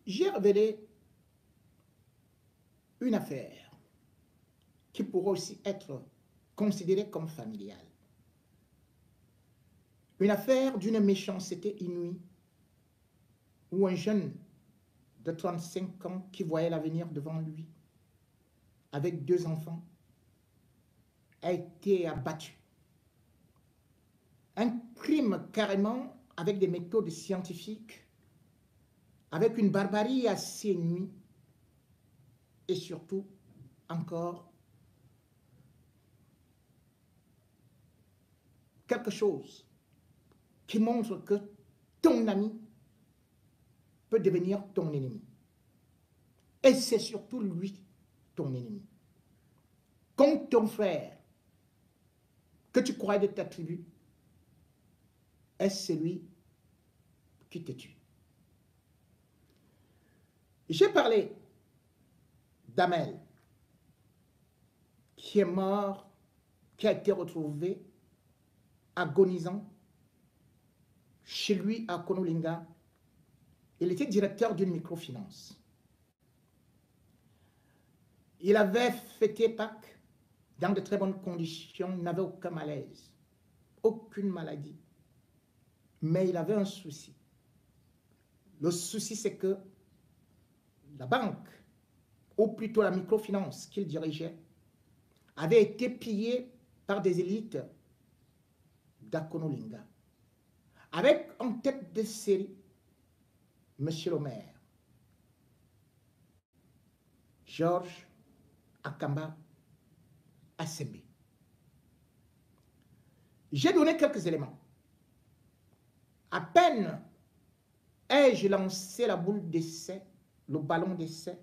j'ai révélé une affaire qui pourrait aussi être considérée comme familiale. Une affaire d'une méchanceté inouïe où un jeune de 35 ans qui voyait l'avenir devant lui, avec 2 enfants, a été abattu. Un crime carrément avec des méthodes scientifiques, avec une barbarie assez inouïe et surtout encore quelque chose qui montre que ton ami peut devenir ton ennemi. Et c'est surtout lui, ton ennemi. Comme ton frère, que tu crois de ta tribu, est celui qui te tue. J'ai parlé d'Amel, qui est mort, qui a été retrouvé agonisant chez lui à Konolinga. Il était directeur d'une microfinance. Il avait fêté Pâques dans de très bonnes conditions, n'avait aucun malaise, aucune maladie. Mais il avait un souci. Le souci, c'est que la banque, ou plutôt la microfinance qu'il dirigeait, avait été pillée par des élites d'Akonolinga, avec en tête de série Monsieur le maire, Georges Akamba Asembe. J'ai donné quelques éléments. À peine ai-je lancé la boule d'essai, le ballon d'essai,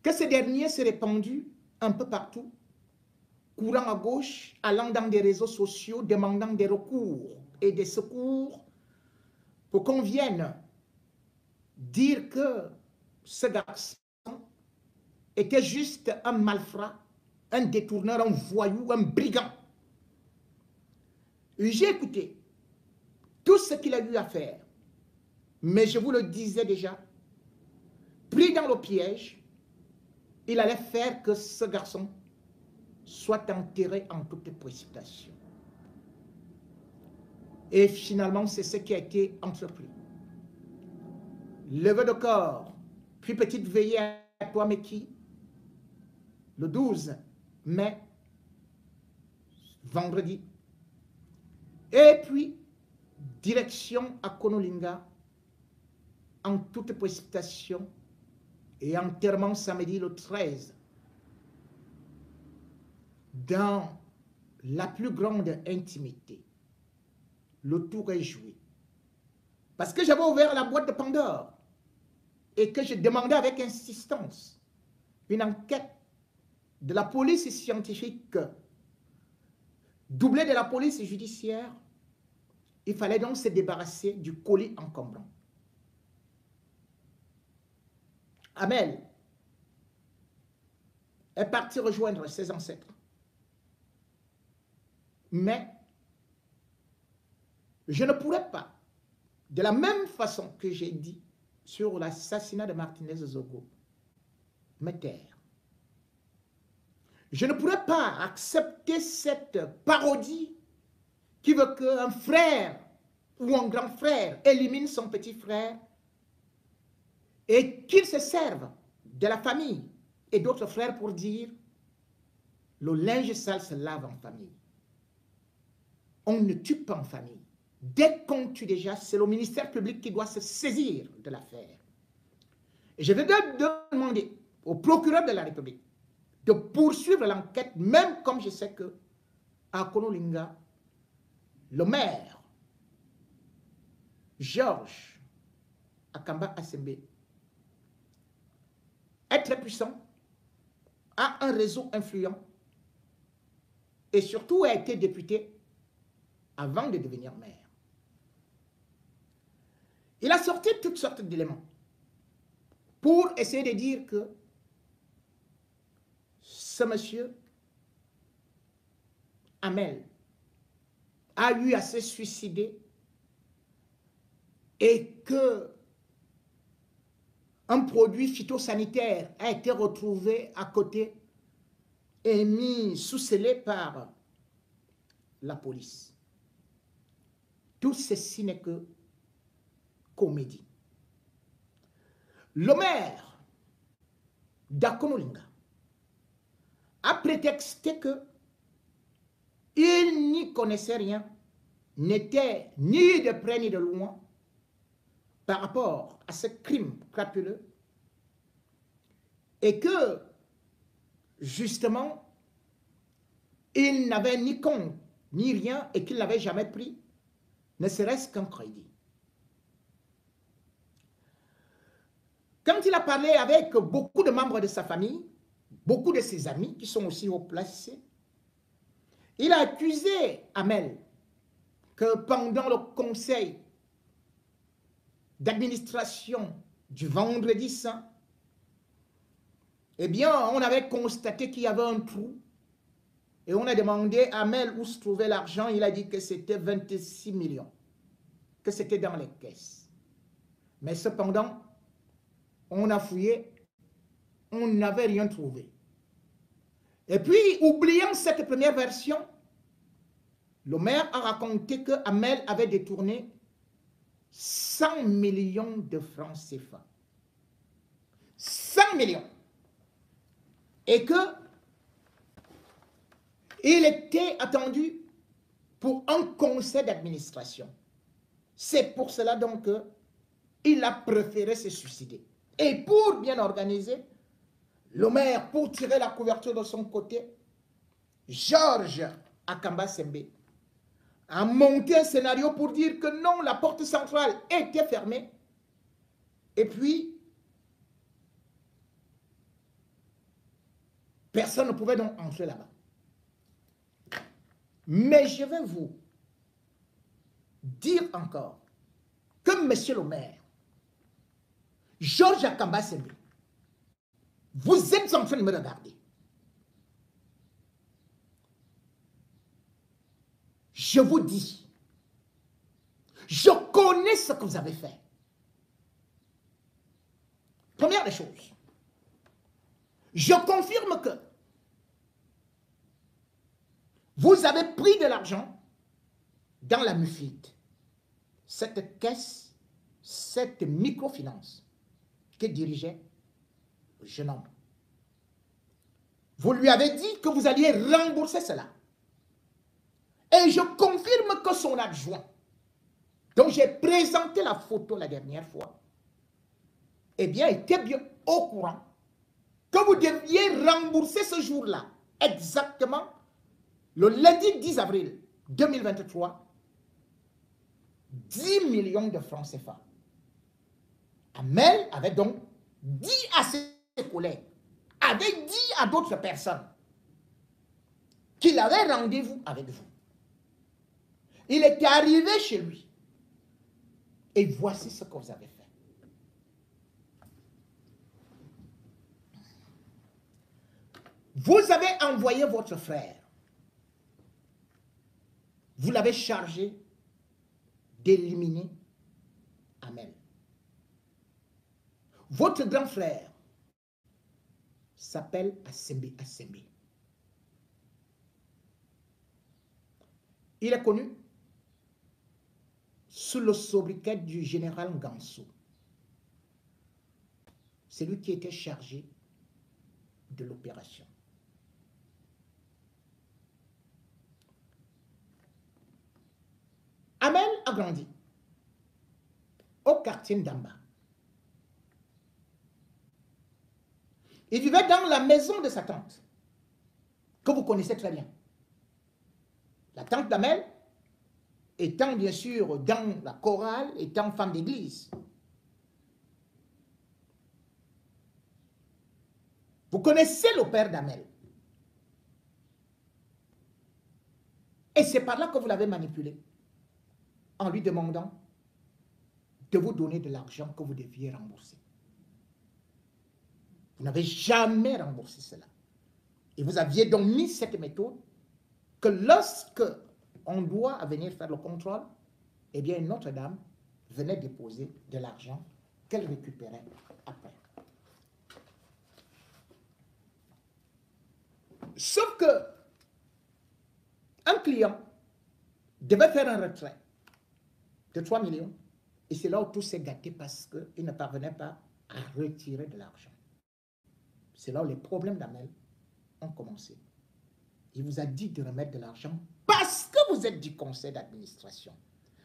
que ce dernier s'est répandu un peu partout, courant à gauche, allant dans des réseaux sociaux, demandant des recours et des secours pour qu'on vienne dire que ce garçon était juste un malfrat, un détourneur, un voyou, un brigand. J'ai écouté tout ce qu'il a eu à faire, mais je vous le disais déjà, pris dans le piège, il allait faire que ce garçon soit enterré en toute précipitation. Et finalement, c'est ce qui a été entrepris. Levée de corps, puis petite veillée à toi, Meki, le 12 mai, vendredi. Et puis, direction à Konolinga, en toute précipitation, et enterrement samedi le 13, dans la plus grande intimité. Le tour est joué. Parce que j'avais ouvert la boîte de Pandore et que je demandais avec insistance une enquête de la police scientifique doublée de la police judiciaire. Il fallait donc se débarrasser du colis encombrant. Amel est parti rejoindre ses ancêtres. Mais je ne pourrais pas, de la même façon que j'ai dit sur l'assassinat de Martinez Zogo, me taire. Je ne pourrais pas accepter cette parodie qui veut qu'un frère ou un grand frère élimine son petit frère et qu'il se serve de la famille et d'autres frères pour dire le linge sale se lave en famille. On ne tue pas en famille. Dès qu'on tue déjà, c'est le ministère public qui doit se saisir de l'affaire. Et je vais demander au procureur de la République de poursuivre l'enquête, même comme je sais que à Konolinga, le maire, Georges Akamba Asembe, est très puissant, a un réseau influent et surtout a été député avant de devenir maire. Il a sorti toutes sortes d'éléments pour essayer de dire que ce monsieur, Amel, a eu à se suicider et que un produit phytosanitaire a été retrouvé à côté et mis sous scellé par la police. Tout ceci n'est que comédie. Le maire d'Akonolinga a prétexté que il n'y connaissait rien, n'était ni de près ni de loin par rapport à ce crime crapuleux et que justement il n'avait ni compte ni rien et qu'il n'avait jamais pris ne serait-ce qu'un crédit. Quand il a parlé avec beaucoup de membres de sa famille, beaucoup de ses amis qui sont aussi haut placés, il a accusé Amel que pendant le conseil d'administration du vendredi saint, eh bien, on avait constaté qu'il y avait un trou et on a demandé à Amel où se trouvait l'argent. Il a dit que c'était 26 millions, que c'était dans les caisses. Mais cependant, on a fouillé, on n'avait rien trouvé. Et puis, oubliant cette première version, le maire a raconté que Amel avait détourné 100 millions de francs CFA. 100 millions. Et que il était attendu pour un conseil d'administration. C'est pour cela donc qu'il a préféré se suicider. Et pour bien organiser, le maire, pour tirer la couverture de son côté, Georges Akamba Sembe, a monté un scénario pour dire que non, la porte centrale était fermée. Et puis, personne ne pouvait donc entrer là-bas. Mais je vais vous dire encore que monsieur le maire, Georges Akamba Sembe, vous êtes en train de me regarder. Je vous dis, je connais ce que vous avez fait. Première des choses, je confirme que vous avez pris de l'argent dans la MUFID, cette caisse, cette microfinance que dirigeait le jeune homme. Vous lui avez dit que vous alliez rembourser cela. Et je confirme que son adjoint, dont j'ai présenté la photo la dernière fois, eh bien, était bien au courant que vous deviez rembourser ce jour-là, exactement le lundi 10 avril 2023, 10 millions de francs CFA. Amel avait donc dit à ses collègues, avait dit à d'autres personnes qu'il avait rendez-vous avec vous. Il était arrivé chez lui. Et voici ce que vous avez fait. Vous avez envoyé votre frère. Vous l'avez chargé d'éliminer Amel. Votre grand frère s'appelle Asembe Asembe. Il est connu sous le sobriquet du général Ngansou. C'est lui qui était chargé de l'opération. Amel a grandi au quartier d'Amba. Il vivait dans la maison de sa tante, que vous connaissez très bien. La tante d'Amel, étant bien sûr dans la chorale, étant femme d'église. Vous connaissez le père d'Amel. Et c'est par là que vous l'avez manipulé, en lui demandant de vous donner de l'argent que vous deviez rembourser. Vous n'avez jamais remboursé cela. Et vous aviez donc mis cette méthode que lorsque on doit venir faire le contrôle, eh bien une autre dame venait déposer de l'argent qu'elle récupérait après. Sauf que un client devait faire un retrait de 3 millions. Et c'est là où tout s'est gâté parce qu'il ne parvenait pas à retirer de l'argent. C'est là où les problèmes d'Amel ont commencé. Il vous a dit de remettre de l'argent parce que vous êtes du conseil d'administration.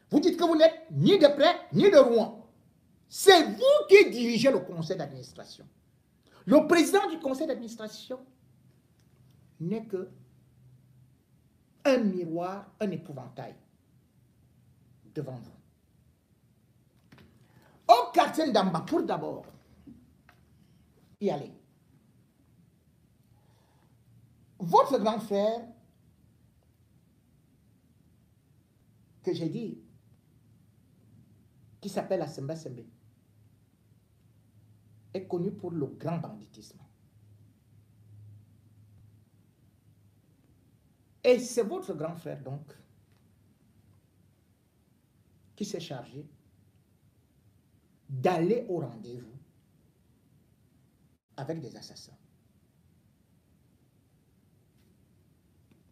Vous dites que vous n'êtes ni de Près ni de Rouen. C'est vous qui dirigez le conseil d'administration. Le président du conseil d'administration n'est que un miroir, un épouvantail devant vous. Au quartier d'Amba, pour d'abord y aller. Votre grand frère, que j'ai dit, qui s'appelle Asemba Sembe, est connu pour le grand banditisme. Et c'est votre grand frère donc qui s'est chargé d'aller au rendez-vous avec des assassins.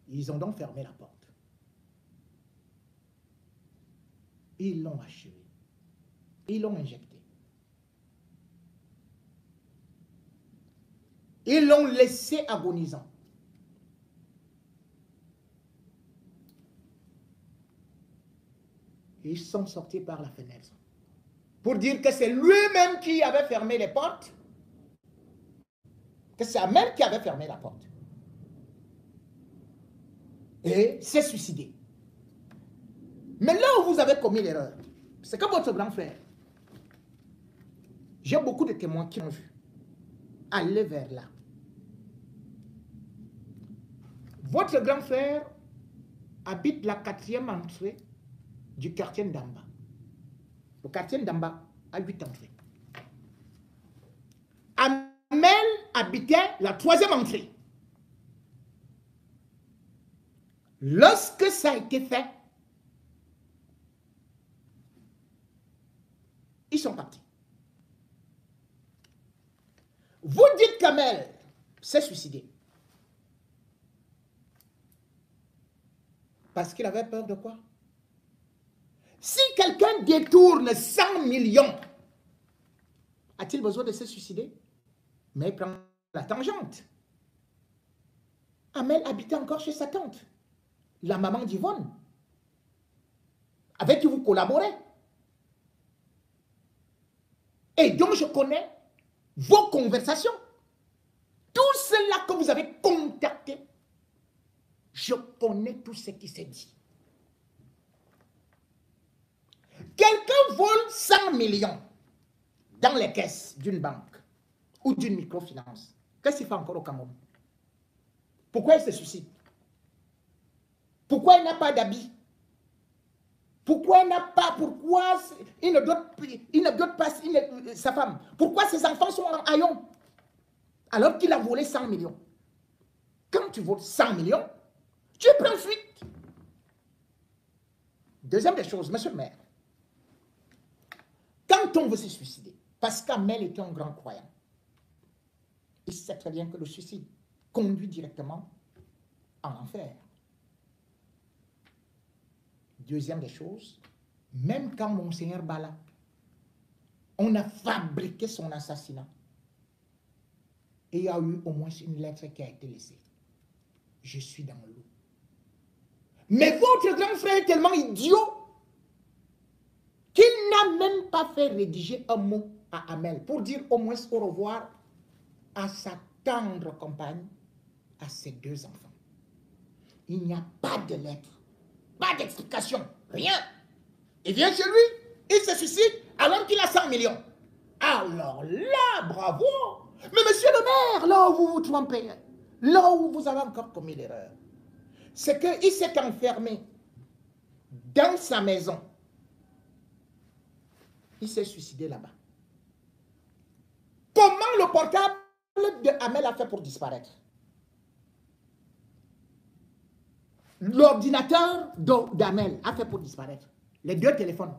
Ils ont donc fermé la porte. Ils l'ont achevé. Ils l'ont injecté. Ils l'ont laissé agonisant. Ils sont sortis par la fenêtre pour dire que c'est lui-même qui avait fermé les portes, que c'est Amel qui avait fermé la porte. Et s'est suicidé. Mais là où vous avez commis l'erreur, c'est que votre grand frère, j'ai beaucoup de témoins qui ont vu, aller vers là. Votre grand frère habite la 4e entrée du quartier d'Amba. Le quartier d'Amba a 8 entrées. Amel habitait la 3e entrée. Lorsque ça a été fait, ils sont partis. Vous dites qu'Amel s'est suicidé. Parce qu'il avait peur de quoi? Si quelqu'un détourne 100 millions, a-t-il besoin de se suicider? Mais il prend la tangente. Amel habitait encore chez sa tante, la maman d'Yvonne, avec qui vous collaborez. Et donc je connais vos conversations. Tout cela que vous avez contacté, je connais tout ce qui s'est dit. Quelqu'un vole 100 millions dans les caisses d'une banque ou d'une microfinance. Qu'est-ce qu'il fait encore au Cameroun? Pourquoi il se suicide? Pourquoi il n'a pas d'habit? Pourquoi il n'a pas, pourquoi il ne dote pas sa femme? Pourquoi ses enfants sont en haillons alors qu'il a volé 100 millions? Quand tu voles 100 millions, tu prends fuite. Deuxième des choses, monsieur le maire, quand on veut se suicider, parce qu'Amel était un grand croyant, il sait très bien que le suicide conduit directement en enfer. Deuxième des choses, même quand Monseigneur Bala, on a fabriqué son assassinat, et il y a eu au moins une lettre qui a été laissée. Je suis dans l'eau. Mais votre grand frère est tellement idiot qu'il n'a même pas fait rédiger un mot à Amel pour dire au moins au revoir à sa tendre compagne, à ses 2 enfants. Il n'y a pas de lettre, pas d'explication, rien. Il vient chez lui, il se suicide alors qu'il a 100 millions. Alors là, bravo. Mais monsieur le maire, là où vous vous trompez, là où vous avez encore commis l'erreur, c'est qu'il s'est enfermé dans sa maison. Il s'est suicidé là-bas. Comment le portable de Amel a fait pour disparaître? L'ordinateur d'Amel a fait pour disparaître. Les 2 téléphones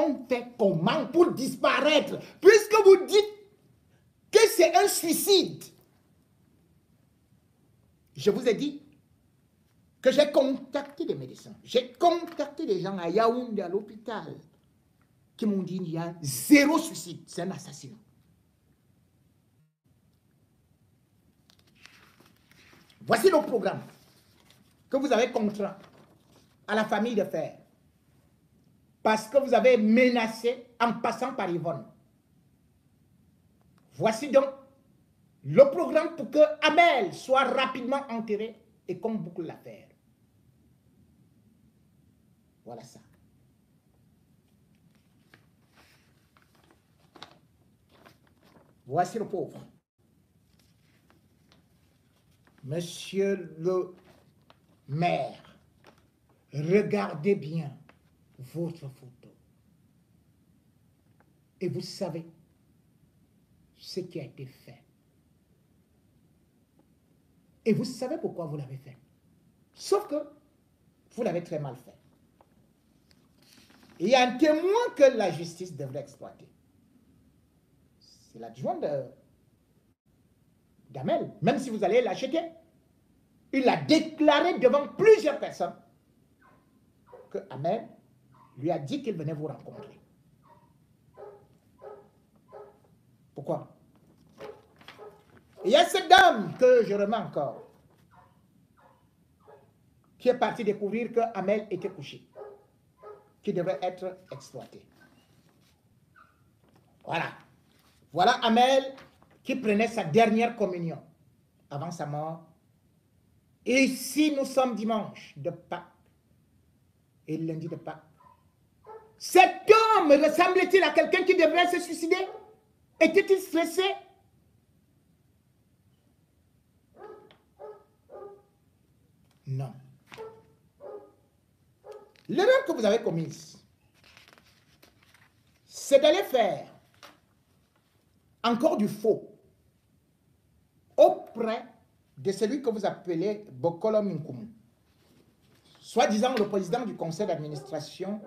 on fait comment pour disparaître? Puisque vous dites que c'est un suicide. Je vous ai dit que j'ai contacté des médecins. J'ai contacté des gens à Yaoundé, à l'hôpital, qui m'ont dit qu'il y a 0 suicide. C'est un assassinat. Voici le programme que vous avez contraint à la famille de faire. Parce que vous avez menacé en passant par Yvonne. Voici donc le programme pour que Amel soit rapidement enterré et qu'on boucle l'affaire. Voilà ça. Voici le pauvre. Monsieur le maire, regardez bien votre photo. Et vous savez ce qui a été fait. Et vous savez pourquoi vous l'avez fait. Sauf que vous l'avez très mal fait. Il y a un témoin que la justice devrait exploiter. C'est l'adjoint d'Amel. Même si vous allez l'acheter, il a déclaré devant plusieurs personnes que Amel lui a dit qu'il venait vous rencontrer. Pourquoi? Il y a cette dame que je remets encore, qui est partie découvrir que Amel était couché, qui devrait être exploité. Voilà. Voilà Amel qui prenait sa dernière communion avant sa mort. Et ici, nous sommes dimanche de Pâques et lundi de Pâques. Cet homme ressemblait-il à quelqu'un qui devrait se suicider? Était-il stressé? Non. L'erreur que vous avez commise, c'est d'aller faire encore du faux auprès de celui que vous appelez Bokolo Minkumu, soi-disant le président du conseil d'administration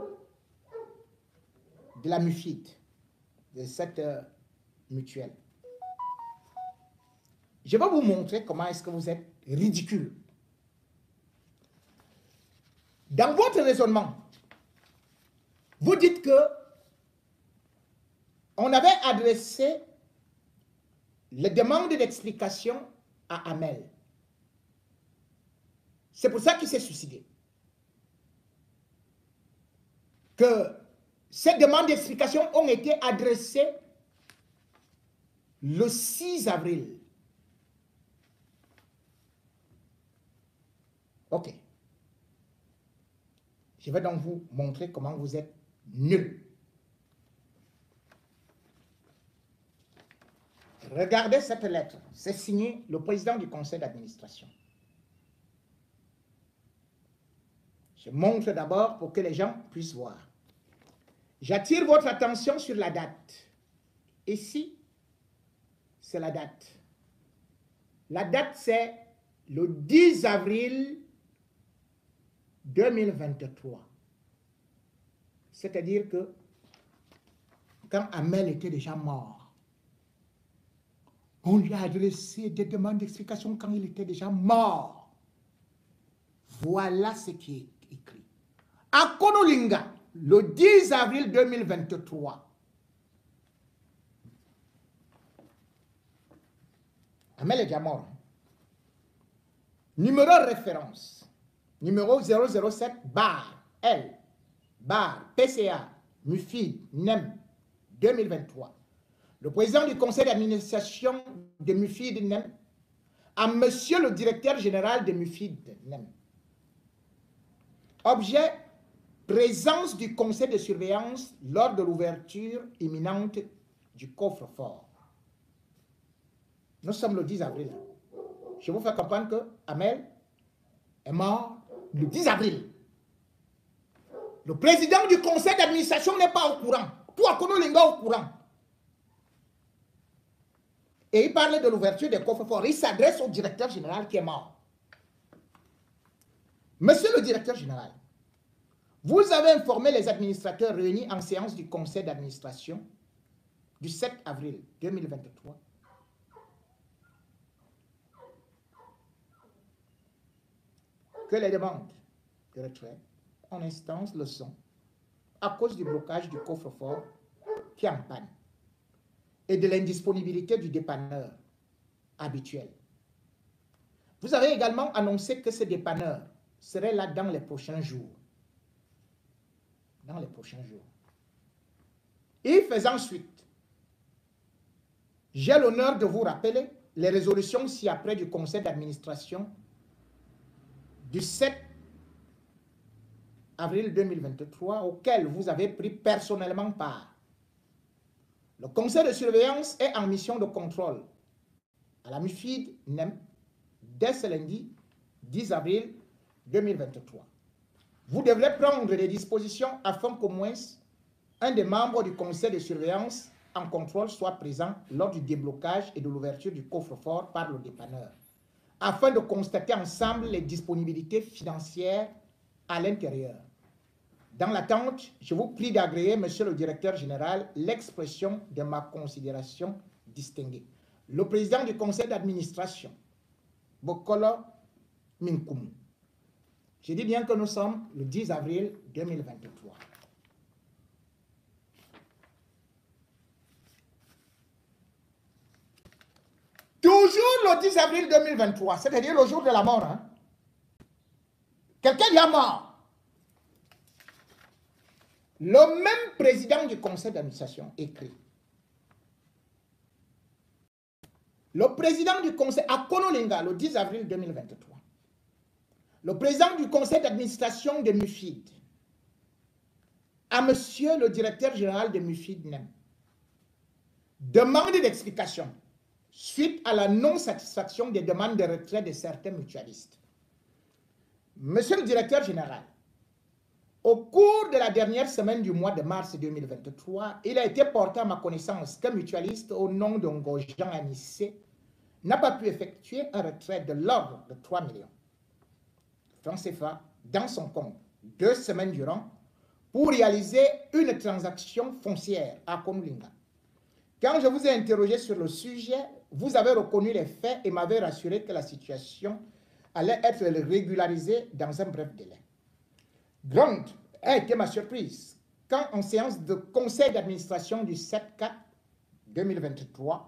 de la MUFID, de cette mutuelle. Je vais vous montrer comment est-ce que vous êtes ridicule. Dans votre raisonnement, vous dites que on avait adressé les demandes d'explication à Amel. C'est pour ça qu'il s'est suicidé. Que ces demandes d'explication ont été adressées le 6 avril. Ok. Je vais donc vous montrer comment vous êtes nul. Regardez cette lettre. C'est signé le président du conseil d'administration. Je montre d'abord pour que les gens puissent voir. J'attire votre attention sur la date. Ici, c'est la date. La date, c'est le 10 avril 2023. C'est-à-dire que quand Amel était déjà mort, on lui a adressé des demandes d'explication quand il était déjà mort. Voilà ce qui est écrit. À Konolinga, le 10 avril 2023. Amel est déjà mort. Numéro référence. Numéro 007 bar L bar PCA MUFID NEM 2023. Le président du conseil d'administration de MUFID NEM à monsieur le directeur général de MUFID NEM. Objet, présence du conseil de surveillance lors de l'ouverture imminente du coffre-fort. Nous sommes le 10 avril. Je vous fais comprendre que Amel est mort le 10 avril. Le président du conseil d'administration n'est pas au courant. Toi, Konolinga au courant. Et il parlait de l'ouverture des coffres-forts. Il s'adresse au directeur général qui est mort. Monsieur le directeur général, Vous avez informé les administrateurs réunis en séance du conseil d'administration du 7 avril 2023 que les demandes de retrait en instance le sont à cause du blocage du coffre-fort qui est en panne et de l'indisponibilité du dépanneur habituel. Vous avez également annoncé que ce dépanneur serait là dans les prochains jours. Dans les prochains jours. Et faisant suite, j'ai l'honneur de vous rappeler les résolutions ci-après du conseil d'administration du 7 avril 2023 auxquelles vous avez pris personnellement part. Le conseil de surveillance est en mission de contrôle à la MUFID NEM dès ce lundi 10 avril 2023. Vous devrez prendre des dispositions afin qu'au moins un des membres du conseil de surveillance en contrôle soit présent lors du déblocage et de l'ouverture du coffre-fort par le dépanneur, afin de constater ensemble les disponibilités financières à l'intérieur. Dans l'attente, je vous prie d'agréer, Monsieur le Directeur Général, l'expression de ma considération distinguée. Le président du conseil d'administration, Bokolo Minkumu. Je dis bien que nous sommes le 10 avril 2023. Toujours le 10 avril 2023, c'est-à-dire le jour de la mort. Hein? Quelqu'un y a mort. Le même président du conseil d'administration écrit. Le président du conseil, à Konolinga, le 10 avril 2023, le président du conseil d'administration de MUFID, à monsieur le directeur général de MUFID NEM, demande d'explication suite à la non-satisfaction des demandes de retrait de certains mutualistes. Monsieur le directeur général, au cours de la dernière semaine du mois de mars 2023, il a été porté à ma connaissance qu'un mutualiste au nom de Ngojan Anissé n'a pas pu effectuer un retrait de l'ordre de 3 millions francs CFA dans son compte 2 semaines durant pour réaliser une transaction foncière à Konulinga. Quand je vous ai interrogé sur le sujet, vous avez reconnu les faits et m'avez rassuré que la situation allait être régularisée dans un bref délai. Grande a été ma surprise quand, en séance de conseil d'administration du 7/4/2023,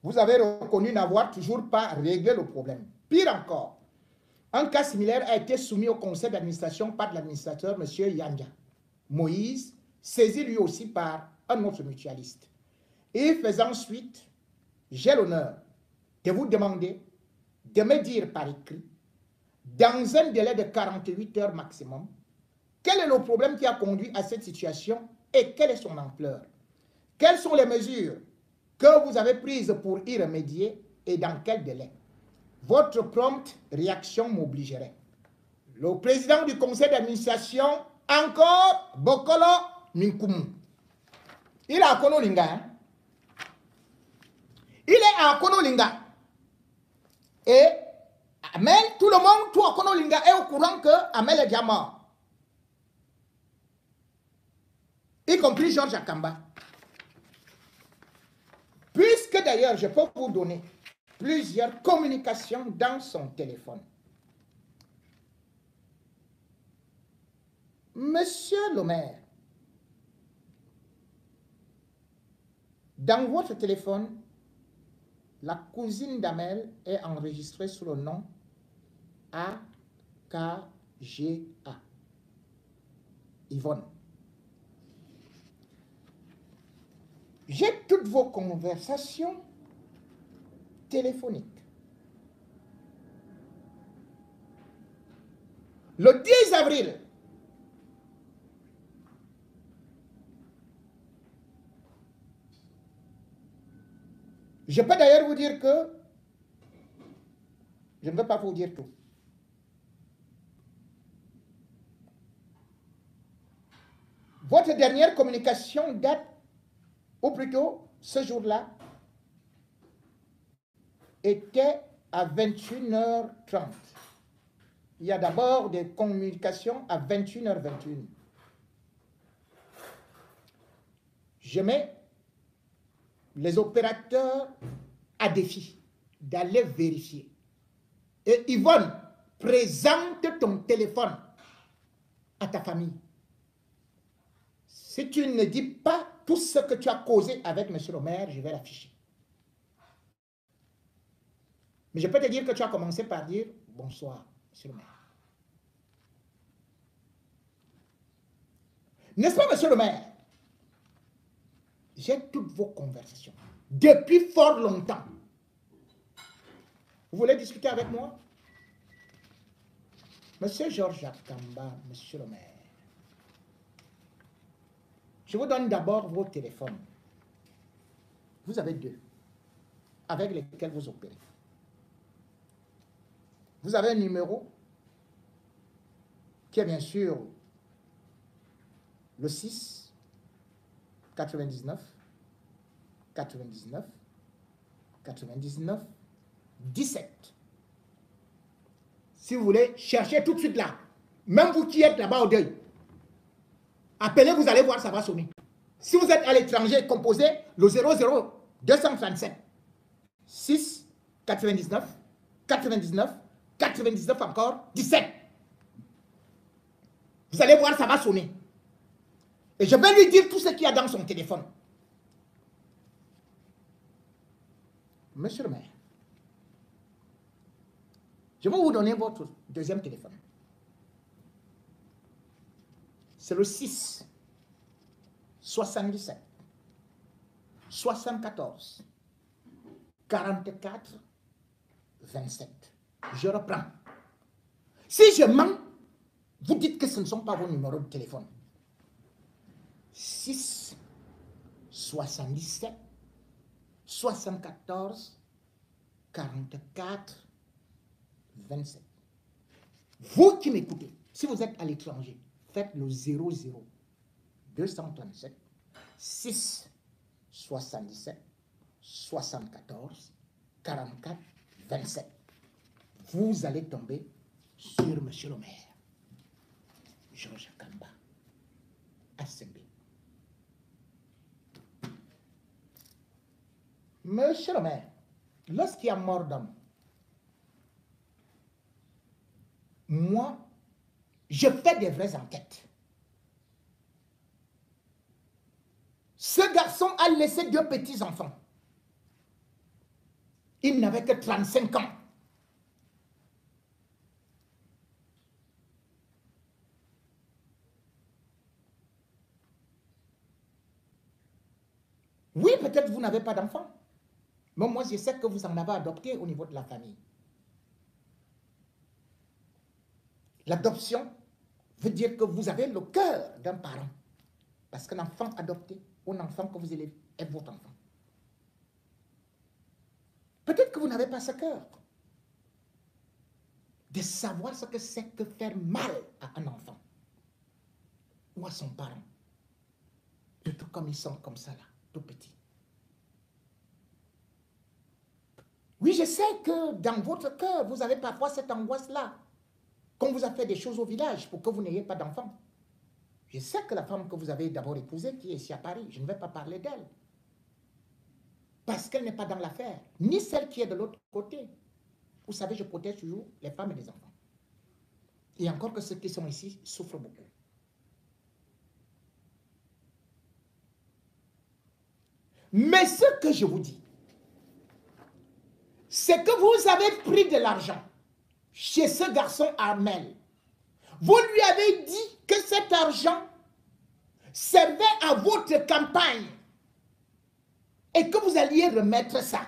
vous avez reconnu n'avoir toujours pas réglé le problème. Pire encore, un cas similaire a été soumis au conseil d'administration par l'administrateur M. Yanja Moïse, saisi lui aussi par un autre mutualiste. Et faisant suite, j'ai l'honneur de vous demander de me dire par écrit, dans un délai de 48 heures maximum, quel est le problème qui a conduit à cette situation et quelle est son ampleur? Quelles sont les mesures que vous avez prises pour y remédier et dans quel délai? Votre prompte réaction m'obligerait. Le président du conseil d'administration, encore Bokolo Minkumu. Il est à Konolinga. Hein? Il est à Konolinga. Et Amel, tout le monde, tout à Konolinga est au courant que Amel est déjà mort. Y compris Georges Akamba. Puisque d'ailleurs, je peux vous donner plusieurs communications dans son téléphone. Monsieur le maire, dans votre téléphone, la cousine d'Amel est enregistrée sous le nom AKGA. Yvonne. J'ai toutes vos conversations téléphoniques. Le 10 avril, je peux d'ailleurs vous dire que je ne veux pas vous dire tout. Votre dernière communication date, ou plutôt ce jour-là, était à 21h30. Il y a d'abord des communications à 21h21. je mets les opérateurs à défi d'aller vérifier. Et Yvonne, présente ton téléphone à ta famille. Si tu ne dis pas tout ce que tu as causé avec M. le maire, je vais l'afficher. Mais je peux te dire que tu as commencé par dire bonsoir, M. le maire. N'est-ce pas, M. le maire? J'ai toutes vos conversations depuis fort longtemps. Vous voulez discuter avec moi? Monsieur Georges Akamba, monsieur le maire, je vous donne d'abord vos téléphones. Vous avez deux, avec lesquels vous opérez. Vous avez un numéro qui est bien sûr le 6 99 99 99 17. Si vous voulez, cherchez tout de suite là. Même vous qui êtes là-bas au deuil, appelez, vous allez voir, ça va sonner. Si vous êtes à l'étranger, composez le 00 237 6 99 99 99 encore 17. Vous allez voir, ça va sonner. Et je vais lui dire tout ce qu'il y a dans son téléphone. Monsieur le maire, je vais vous donner votre deuxième téléphone. C'est le 6 77 74 44 27. Je reprends. Si je mens, vous dites que ce ne sont pas vos numéros de téléphone. 6 77 74 44 27. Vous qui m'écoutez, si vous êtes à l'étranger, faites le 00 237 6 77 74 44 27. Vous allez tomber sur monsieur le maire, Georges Akamba, à Sembe. Monsieur le maire, lorsqu'il y a mort d'homme, moi, je fais des vraies enquêtes. Ce garçon a laissé deux petits-enfants. Il n'avait que 35 ans. Oui, peut-être vous n'avez pas d'enfant. Mais moi, je sais que vous en avez adopté au niveau de la famille. L'adoption veut dire que vous avez le cœur d'un parent. Parce qu'un enfant adopté, ou un enfant que vous élevez, est votre enfant. Peut-être que vous n'avez pas ce cœur de savoir ce que c'est que faire mal à un enfant ou à son parent. Surtout comme ils sont comme ça là, tout petits. Oui, je sais que dans votre cœur, vous avez parfois cette angoisse-là. Qu'on vous a fait des choses au village pour que vous n'ayez pas d'enfants. Je sais que la femme que vous avez d'abord épousée, qui est ici à Paris, je ne vais pas parler d'elle. Parce qu'elle n'est pas dans l'affaire. Ni celle qui est de l'autre côté. Vous savez, je protège toujours les femmes et les enfants. Et encore que ceux qui sont ici souffrent beaucoup. Mais ce que je vous dis, c'est que vous avez pris de l'argent chez ce garçon Armel. Vous lui avez dit que cet argent servait à votre campagne et que vous alliez remettre ça.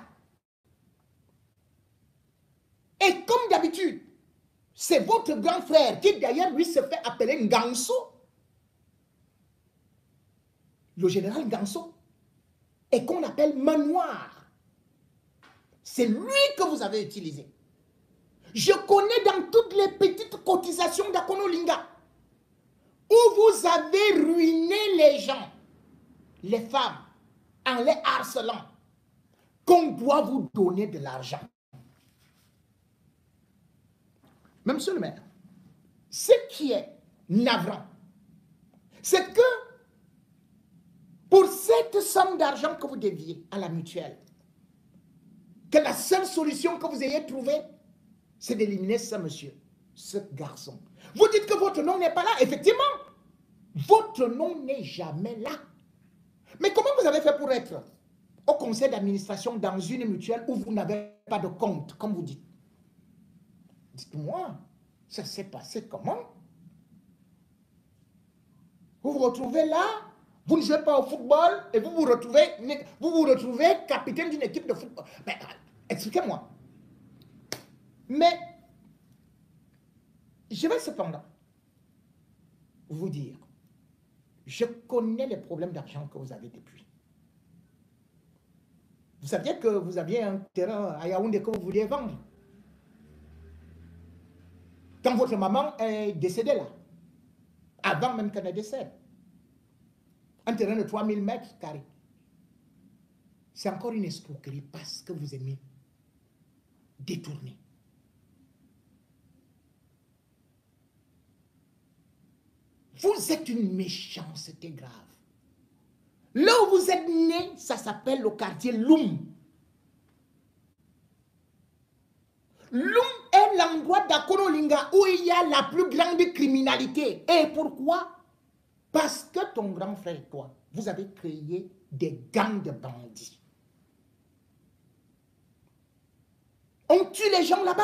Et comme d'habitude, c'est votre grand frère qui d'ailleurs lui se fait appeler Nganso, le général Nganso, et qu'on appelle Manoir. C'est lui que vous avez utilisé. Je connais dans toutes les petites cotisations d'Akonolinga où vous avez ruiné les gens, les femmes, en les harcelant, qu'on doit vous donner de l'argent. Même monsieur le maire, ce qui est navrant, c'est que pour cette somme d'argent que vous deviez à la mutuelle, que la seule solution que vous ayez trouvée, c'est d'éliminer ce monsieur, ce garçon. Vous dites que votre nom n'est pas là. Effectivement, votre nom n'est jamais là. Mais comment vous avez fait pour être au conseil d'administration dans une mutuelle où vous n'avez pas de compte, comme vous dites? Dites-moi, ça s'est passé comment? Vous vous retrouvez là, vous ne jouez pas au football et vous vous retrouvez capitaine d'une équipe de football. Mais expliquez-moi. Mais je vais cependant vous dire, je connais les problèmes d'argent que vous avez depuis. Vous saviez que vous aviez un terrain à Yaoundé que vous vouliez vendre. Quand votre maman est décédée là, avant même qu'elle ne décède, un terrain de 3000 mètres carrés. C'est encore une escroquerie parce que vous aimez détourner. Vous êtes une méchanceté grave. Là où vous êtes né, ça s'appelle le quartier Loum. Loum est l'endroit d'Akonolinga où il y a la plus grande criminalité. Et pourquoi? Parce que ton grand frère et toi, vous avez créé des gangs de bandits. On tue les gens là-bas.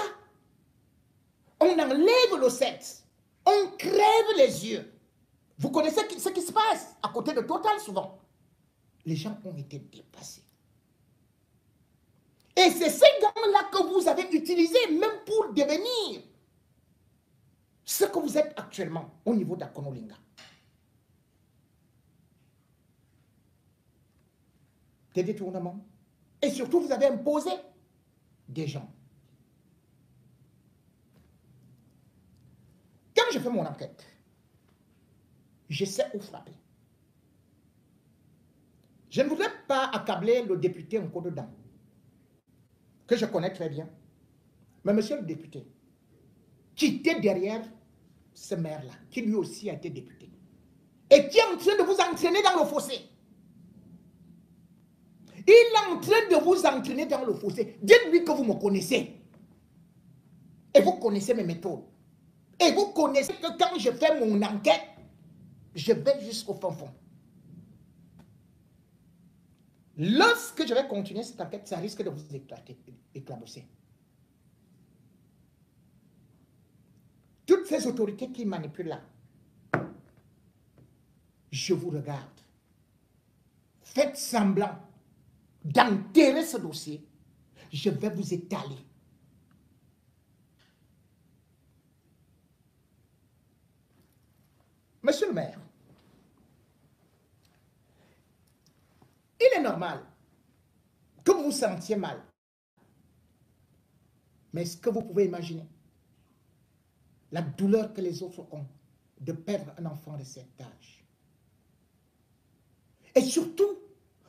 On enlève le sexe. On crève les yeux. Vous connaissez ce qui se passe à côté de Total souvent. Les gens ont été dépassés. Et c'est ces gangs-là que vous avez utilisés même pour devenir ce que vous êtes actuellement au niveau d'Akonolinga. Des détournements. Et surtout, vous avez imposé des gens. Quand je fais mon enquête, je sais où frapper. Je ne voudrais pas accabler le député en cours dedans, que je connais très bien. Mais monsieur le député, qui était derrière ce maire-là, qui lui aussi a été député, et qui est en train de vous entraîner dans le fossé. Il est en train de vous entraîner dans le fossé. Dites-lui que vous me connaissez. Et vous connaissez mes méthodes. Et vous connaissez que quand je fais mon enquête, je vais jusqu'au fond. Lorsque je vais continuer cette enquête, ça risque de vous éclabousser. Toutes ces autorités qui manipulent là, je vous regarde. Faites semblant d'enterrer ce dossier. Je vais vous étaler. Monsieur le maire, il est normal que vous vous sentiez mal. Mais est-ce que vous pouvez imaginer la douleur que les autres ont de perdre un enfant de cet âge? Et surtout,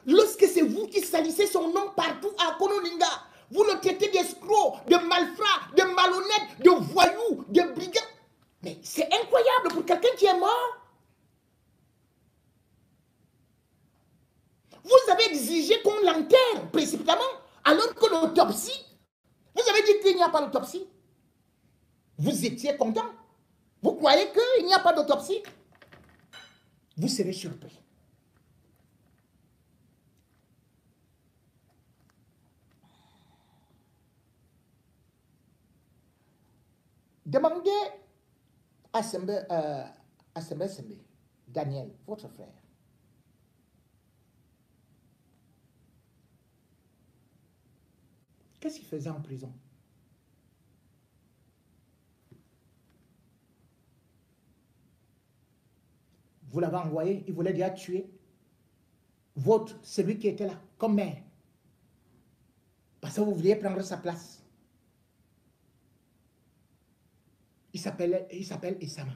lorsque c'est vous qui salissez son nom partout à Akonolinga, vous le traitez d'escroc, de malfrat, de malhonnête, de voyou, de brigand. Mais c'est incroyable pour quelqu'un qui est mort. Vous avez exigé qu'on l'enterre précipitamment, alors que l'autopsie, vous avez dit qu'il n'y a pas d'autopsie. Vous étiez content. Vous croyez qu'il n'y a pas d'autopsie? Vous serez surpris. Demandez à Sembe, Daniel, votre frère. Qu'est-ce qu'il faisait en prison? Vous l'avez envoyé, il voulait déjà tuer celui qui était là, comme maire. Parce que vous vouliez prendre sa place. Il s'appelle Issama.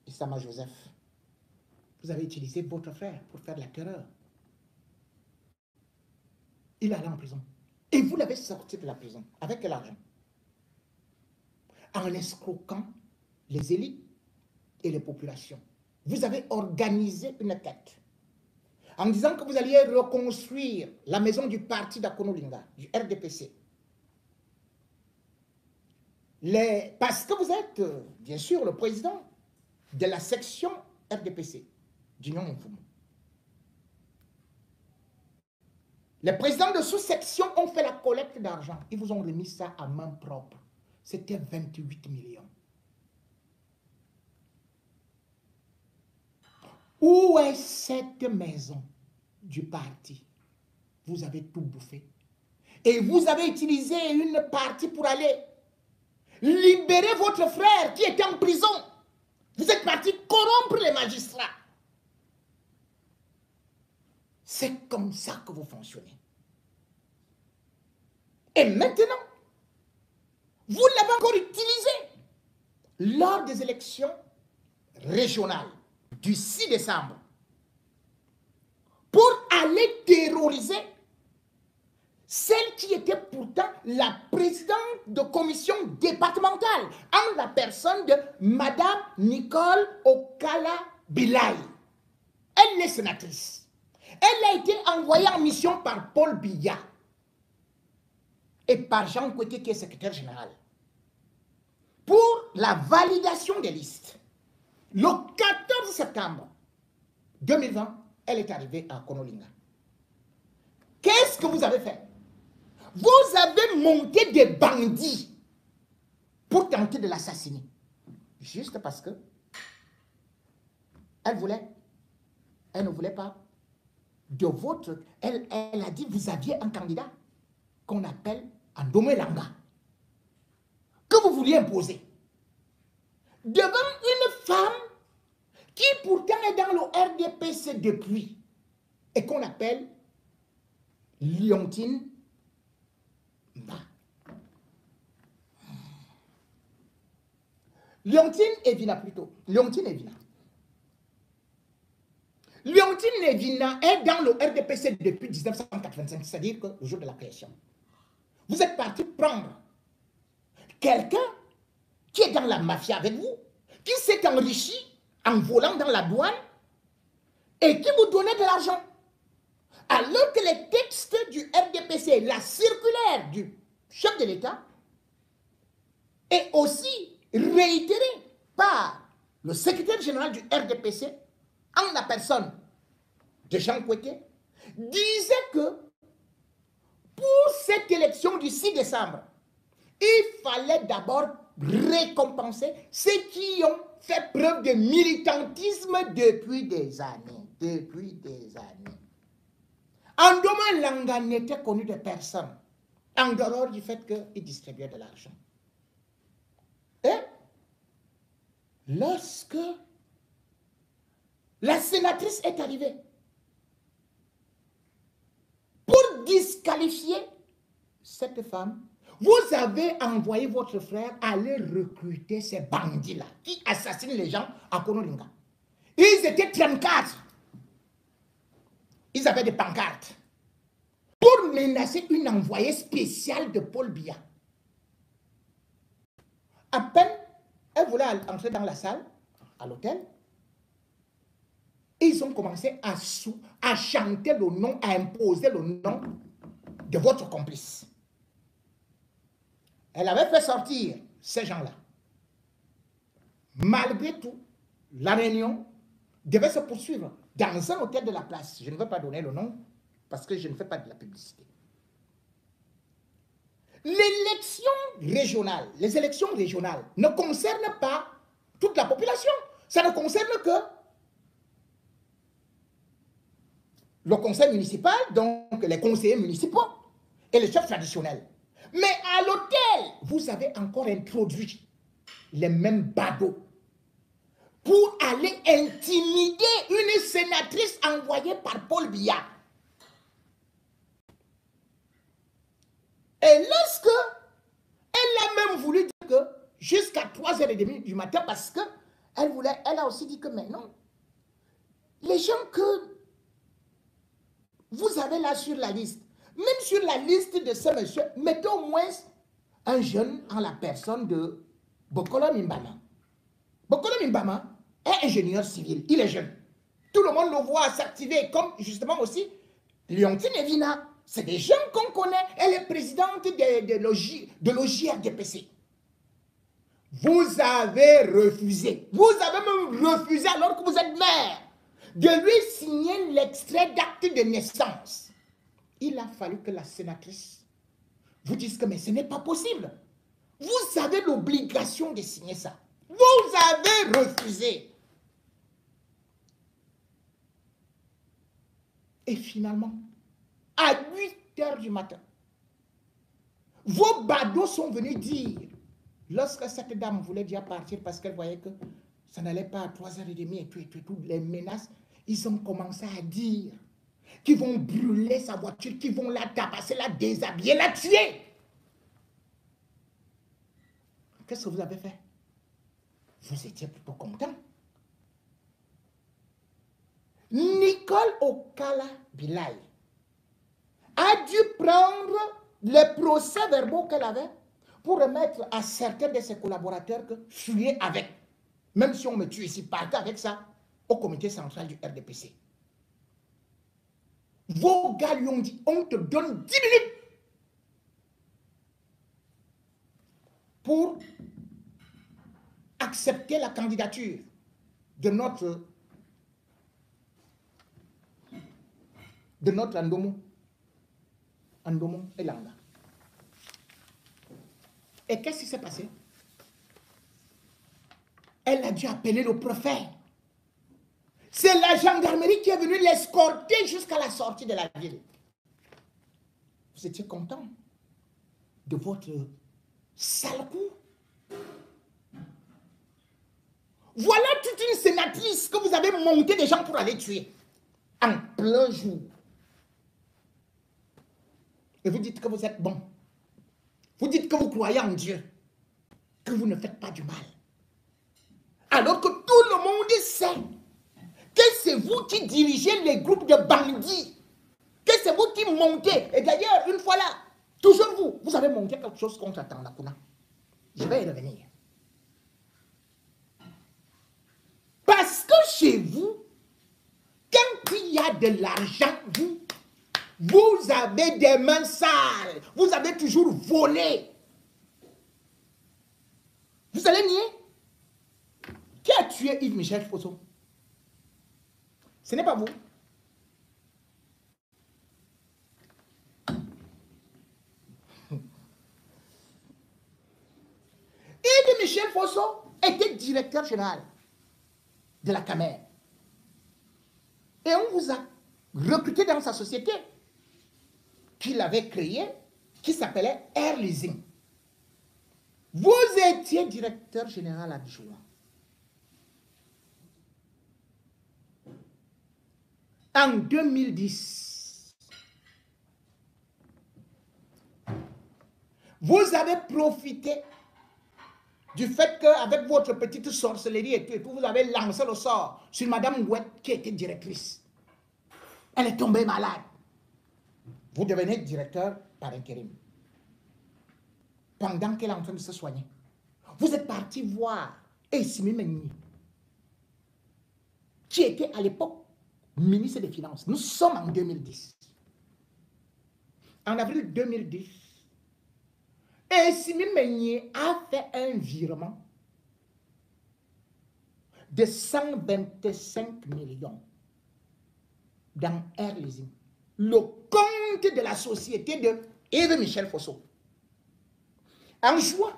Issama Joseph. Vous avez utilisé votre frère pour faire de la terreur. Il est allé en prison. Et vous l'avez sorti de la prison. Avec quel argent? En escroquant les élites et les populations. vous avez organisé une quête en disant que vous alliez reconstruire la maison du parti d'Akonolinga, du RDPC. Parce que vous êtes, bien sûr, le président de la section RDPC d'Union Mfumu. Les présidents de sous-section ont fait la collecte d'argent. Ils vous ont remis ça à main propre. C'était 28 millions. Où est cette maison du parti? Vous avez tout bouffé. Et vous avez utilisé une partie pour aller libérer votre frère qui était en prison. Vous êtes parti corrompre les magistrats. C'est comme ça que vous fonctionnez. Et maintenant, vous l'avez encore utilisé lors des élections régionales du 6 décembre pour aller terroriser celle qui était pourtant la présidente de commission départementale, en la personne de Madame Nicole Okala Bilay. Elle est sénatrice. Elle a été envoyée en mission par Paul Biya et par Jean Koueté, qui est secrétaire général, pour la validation des listes. Le 14 septembre 2020, elle est arrivée à Konolinga. Qu'est-ce que vous avez fait? Vous avez monté des bandits pour tenter de l'assassiner. Juste parce que elle ne voulait pas de votre... Elle a dit, vous aviez un candidat qu'on appelle Andomé Langa, que vous vouliez imposer. Devant une femme qui pourtant est dans le RDPC depuis et qu'on appelle Liontine Mba. Liontine Evina plutôt. Liontine Evina. Liontine Evina est dans le RDPC depuis 1985, c'est-à-dire que le jour de la création. Vous êtes parti prendre quelqu'un qui est dans la mafia avec vous, qui s'est enrichi en volant dans la douane et qui vous donnait de l'argent. Alors que les textes du RDPC, la circulaire du chef de l'État, est aussi réitérée par le secrétaire général du RDPC, en la personne de Jean Koueté, disait que pour cette élection du 6 décembre, il fallait d'abord récompenser ceux qui ont fait preuve de militantisme depuis des années. Depuis des années. Andomé Langa n'était connu de personne, en dehors du fait qu'il distribuait de l'argent. Et lorsque la sénatrice est arrivée pour disqualifier cette femme, vous avez envoyé votre frère aller recruter ces bandits-là qui assassinent les gens à Konolinga. Ils étaient 34. Ils avaient des pancartes pour menacer une envoyée spéciale de Paul Biya. À peine, elle voulait entrer dans la salle, à l'hôtel. Ils ont commencé à chanter le nom, à imposer le nom de votre complice. Elle avait fait sortir ces gens-là. Malgré tout, la réunion devait se poursuivre dans un hôtel de la place. Je ne veux pas donner le nom parce que je ne fais pas de la publicité. L'élection régionale, les élections régionales ne concernent pas toute la population. Ça ne concerne que le conseil municipal, donc les conseillers municipaux et les chefs traditionnels. Mais à l'hôtel, vous avez encore introduit les mêmes badauds pour aller intimider une sénatrice envoyée par Paul Biya. Et lorsque elle a même voulu dire que jusqu'à 3h30 du matin, parce qu'elle a aussi dit que maintenant, les gens que vous avez là sur la liste, même sur la liste de ce monsieur, mettez au moins un jeune en la personne de Bokolo Mimbama. Bokolo Mimbama est ingénieur civil. Il est jeune. Tout le monde le voit s'activer, comme justement aussi Léontine Evina. C'est des gens qu'on connaît. Elle est présidente de l'OJRDPC. Vous avez refusé. Vous avez même refusé, alors que vous êtes maire, de lui signer l'extrait d'acte de naissance. Il a fallu que la sénatrice vous dise que mais ce n'est pas possible. Vous avez l'obligation de signer ça. Vous avez refusé. Et finalement, à 8 h du matin, vos badauds sont venus dire, lorsque cette dame voulait déjà partir parce qu'elle voyait que ça n'allait pas à 3h30 et tout, les menaces, ils ont commencé à dire qu'ils vont brûler sa voiture, qu'ils vont la tabasser, la déshabiller, la tuer. Qu'est-ce que vous avez fait? Vous étiez plutôt content. Nicole Okala Bilay a dû prendre les procès-verbaux qu'elle avait pour remettre à certains de ses collaborateurs que fuyez avec, même si on me tue ici, partez avec ça au comité central du RDPC. Vos gars lui ont dit, on te donne 10 minutes pour accepter la candidature de notre Andomo Elanga. Et qu'est-ce qui s'est passé? Elle a dû appeler le préfet. C'est la gendarmerie qui est venue l'escorter jusqu'à la sortie de la ville. Vous étiez content de votre sale coup? Voilà toute une sénatrice que vous avez montée des gens pour aller tuer en plein jour. Et vous dites que vous êtes bon. Vous dites que vous croyez en Dieu, que vous ne faites pas du mal. Alors que tout le monde sait que c'est vous qui dirigez les groupes de bandits, que c'est vous qui montez. Et d'ailleurs, une fois là, toujours vous avez monté quelque chose contre Tandakuna. Je vais y revenir. Parce que chez vous, quand il y a de l'argent, vous avez des mains sales. Vous avez toujours volé. Vous allez nier? Qui a tué Yves-Michel Fosso? Ce n'est pas vous. Yves-Michel Fosso était directeur général de la Camer. Et on vous a recruté dans sa société qu'il avait créée, qui s'appelait Air Leasing. Vous étiez directeur général adjoint. En 2010, vous avez profité du fait qu'avec votre petite sorcellerie et tout, vous avez lancé le sort sur Madame Ouette qui était directrice. Elle est tombée malade. Vous devenez directeur par intérim. Pendant qu'elle est en train de se soigner. Vous êtes parti voir Essimi Menyi, qui était à l'époque ministre des Finances. Nous sommes en 2010. En avril 2010, Essimi Menyi a fait un virement de 125 millions dans Air Leasing, le compte de la société de Yves-Michel Fosso. En juin,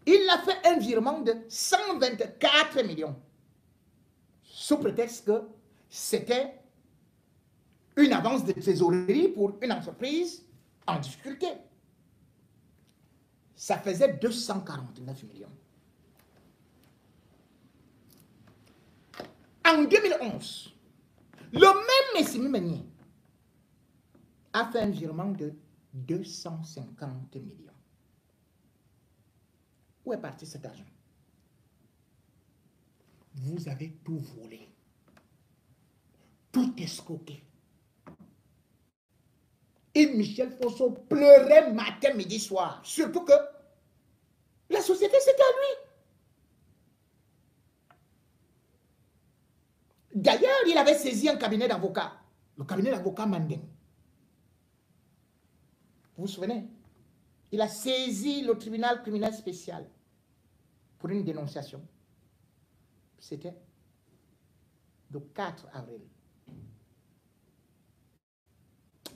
il a fait un virement de 124 millions, sous prétexte que c'était une avance de trésorerie pour une entreprise en difficulté. Ça faisait 249 millions. En 2011, le même Essimi Menyi a fait un virement de 250 millions. Où est parti cet argent? Vous avez tout volé. Tout escroqué. Et Michel Fosso pleurait matin, midi, soir. Surtout que la société, c'était à lui. il avait saisi un cabinet d'avocats. Le cabinet d'avocats Mandeng. Vous vous souvenez? Il a saisi le tribunal criminel spécial pour une dénonciation. C'était le 4 avril.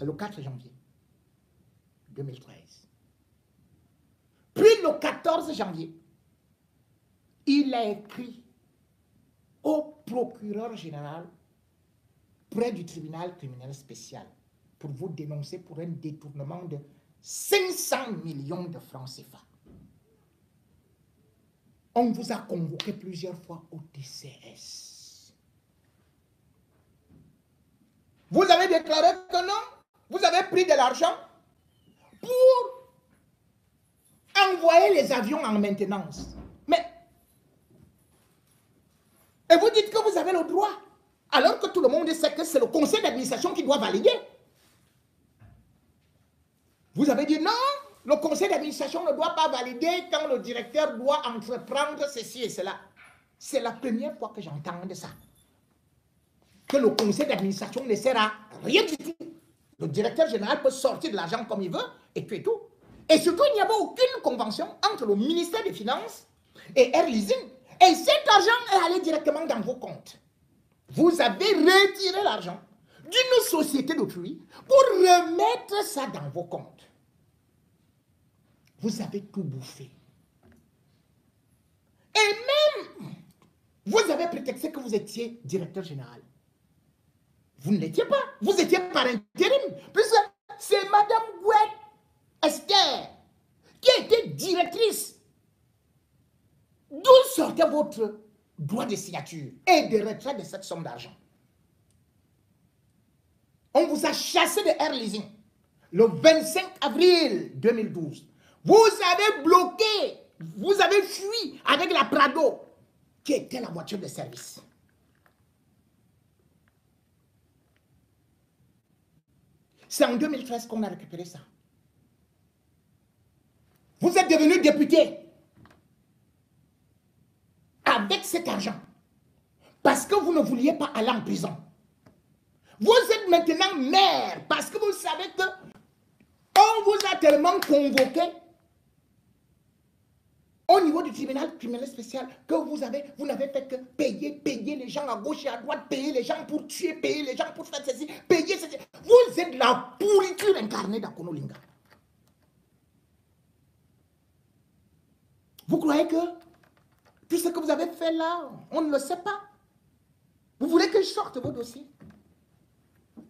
Le 4 janvier 2013. Puis le 14 janvier, il a écrit au procureur général près du tribunal criminel spécial pour vous dénoncer pour un détournement de 500 millions de francs CFA. On vous a convoqué plusieurs fois au TCS. Vous avez déclaré que non, vous avez pris de l'argent pour envoyer les avions en maintenance. Mais, et vous dites que vous avez le droit, alors que tout le monde sait que c'est le conseil d'administration qui doit valider. Vous avez dit non, le conseil d'administration ne doit pas valider quand le directeur doit entreprendre ceci et cela. C'est la première fois que j'entends de ça. Que le conseil d'administration ne sert à rien du tout. Le directeur général peut sortir de l'argent comme il veut et tout et tout. Et surtout, il n'y avait aucune convention entre le ministère des Finances et Air Leasing. Et cet argent est allé directement dans vos comptes. Vous avez retiré l'argent d'une société d'autrui pour remettre ça dans vos comptes. Vous avez tout bouffé. Et même, vous avez prétexté que vous étiez directeur général. Vous ne l'étiez pas. Vous étiez par intérim. Puisque c'est Madame Gouet Esther qui était directrice. D'où sortait votre droit de signature et de retrait de cette somme d'argent? On vous a chassé de Air Leasing le 25 avril 2012. Vous avez bloqué, vous avez fui avec la Prado, qui était la voiture de service. C'est en 2013 qu'on a récupéré ça. Vous êtes devenu député avec cet argent parce que vous ne vouliez pas aller en prison. Vous êtes maintenant maire parce que vous savez que on vous a tellement convoqué au niveau du tribunal criminel spécial que vous n'avez fait que payer les gens à gauche et à droite, payer les gens pour tuer, payer les gens pour faire ceci, payer ceci. Vous êtes la pourriture incarnée d'Akonolinga. Vous croyez que tout ce que vous avez fait là, on ne le sait pas? Vous voulez que je sorte vos dossiers?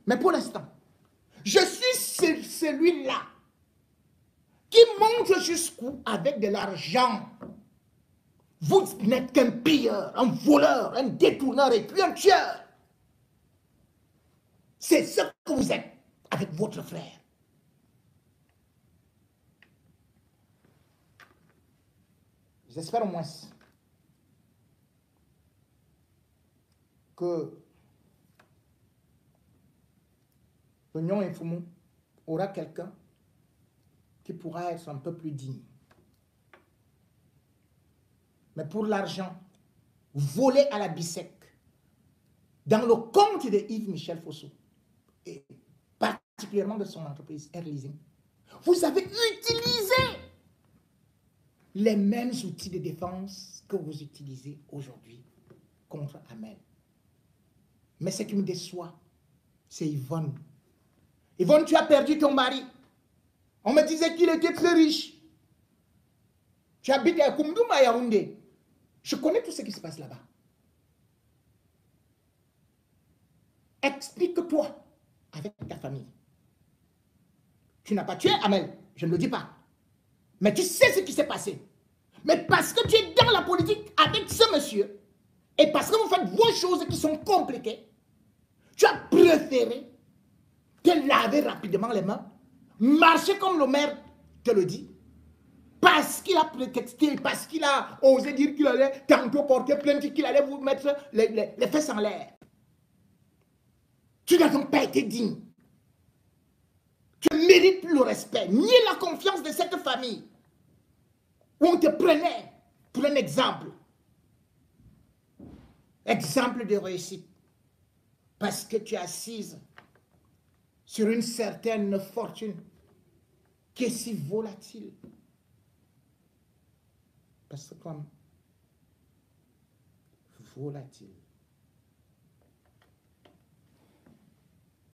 Mais pour l'instant, je suis celui-là qui montre jusqu'où, avec de l'argent, vous n'êtes qu'un pilleur, un voleur, un détourneur et puis un tueur. C'est ce que vous êtes avec votre frère. J'espère au moins que l'Union Infoumou aura quelqu'un qui pourra être un peu plus digne. Mais pour l'argent volé à la Bissec, dans le compte de Yves-Michel Fosso, et particulièrement de son entreprise Air Leasing, vous avez utilisé les mêmes outils de défense que vous utilisez aujourd'hui contre Amel. Mais ce qui me déçoit, c'est Yvonne. Yvonne, tu as perdu ton mari. On me disait qu'il était très riche. Tu habites à Koumdouma, Yaoundé. Je connais tout ce qui se passe là-bas. Explique-toi avec ta famille. Tu n'as pas tué Amel, je ne le dis pas. Mais tu sais ce qui s'est passé. Mais parce que tu es dans la politique avec ce monsieur, et parce que vous faites vos choses qui sont compliquées, tu as préféré te laver rapidement les mains, marcher comme le maire te le dit, parce qu'il a prétexté, parce qu'il a osé dire qu'il allait tantôt porter plainte, qu'il allait vous mettre les fesses en l'air. Tu n'as donc pas été digne. Tu ne mérites plus le respect, ni la confiance de cette famille, où on te prenait pour un exemple. Exemple de réussite. parce que tu es assise sur une certaine fortune qui est si volatile. Parce que comme volatile.